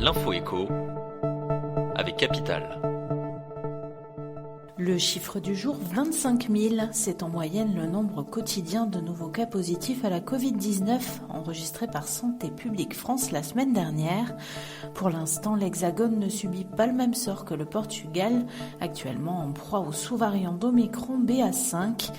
L'info écho avec Capital. Le chiffre du jour, 25 000, c'est en moyenne le nombre quotidien de nouveaux cas positifs à la Covid-19 enregistrés par Santé publique France la semaine dernière. Pour l'instant, l'Hexagone ne subit pas le même sort que le Portugal, actuellement en proie au sous-variant d'Omicron BA5.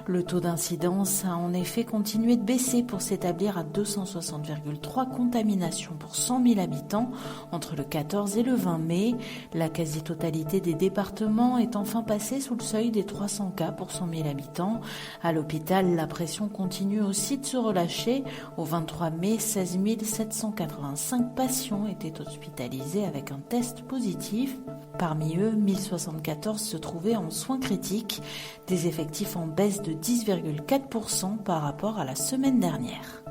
Le taux d'incidence a en effet continué de baisser pour s'établir à 260,3 contaminations pour 100 000 habitants entre le 14 et le 20 mai. La quasi-totalité des départements est enfin passé sous le seuil des 300 cas pour 100 000 habitants. À l'hôpital, la pression continue aussi de se relâcher. Au 23 mai, 16 785 patients étaient hospitalisés avec un test positif. Parmi eux, 1074 se trouvaient en soins critiques, des effectifs en baisse de 10,4% par rapport à la semaine dernière.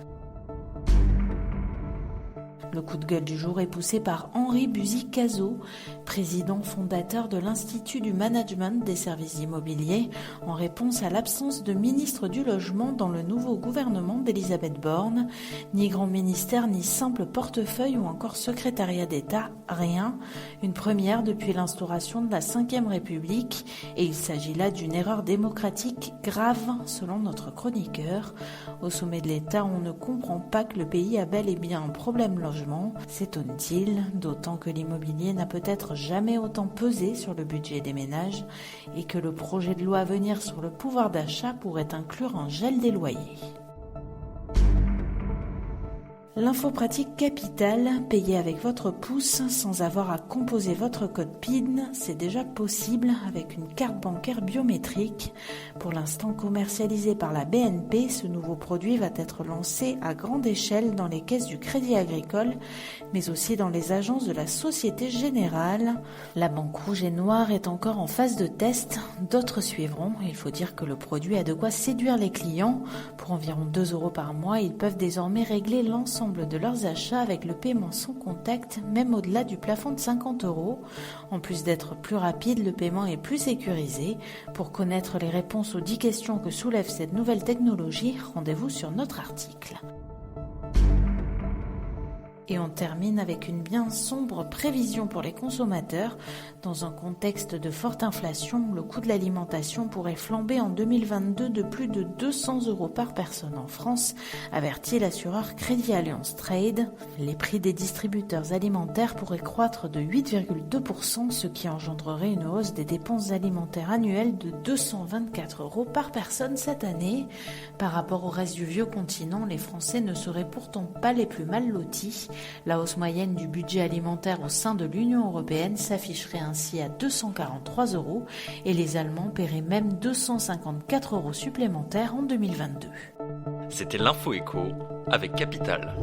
Le coup de gueule du jour est poussé par Henri Buzy-Cazot, président fondateur de l'Institut du Management des Services Immobiliers, en réponse à l'absence de ministre du Logement dans le nouveau gouvernement d'Elisabeth Borne. Ni grand ministère, ni simple portefeuille ou encore secrétariat d'État, rien. Une première depuis l'instauration de la Ve République, et il s'agit là d'une erreur démocratique grave, selon notre chroniqueur. Au sommet de l'État, on ne comprend pas que le pays a bel et bien un problème logement, s'étonne-t-il, d'autant que l'immobilier n'a peut-être jamais autant pesé sur le budget des ménages et que le projet de loi à venir sur le pouvoir d'achat pourrait inclure un gel des loyers. L'info pratique Capital, payer avec votre pouce sans avoir à composer votre code PIN, c'est déjà possible avec une carte bancaire biométrique. Pour l'instant commercialisé par la BNP, ce nouveau produit va être lancé à grande échelle dans les caisses du Crédit Agricole, mais aussi dans les agences de la Société Générale. La Banque Rouge et Noire est encore en phase de test, d'autres suivront. Il faut dire que le produit a de quoi séduire les clients. Pour environ 2 € par mois, ils peuvent désormais régler l'ensemble de leurs achats avec le paiement sans contact, même au-delà du plafond de 50 €. En plus d'être plus rapide, le paiement est plus sécurisé. Pour connaître les réponses aux 10 questions que soulève cette nouvelle technologie, rendez-vous sur notre article. Et on termine avec une bien sombre prévision pour les consommateurs. Dans un contexte de forte inflation, le coût de l'alimentation pourrait flamber en 2022 de plus de 200 € par personne en France, avertit l'assureur Crédit Alliance Trade. Les prix des distributeurs alimentaires pourraient croître de 8,2%, ce qui engendrerait une hausse des dépenses alimentaires annuelles de 224 € par personne cette année. Par rapport au reste du vieux continent, les Français ne seraient pourtant pas les plus mal lotis. La hausse moyenne du budget alimentaire au sein de l'Union européenne s'afficherait ainsi à 243 € et les Allemands paieraient même 254 € supplémentaires en 2022. C'était l'Info écho avec Capital.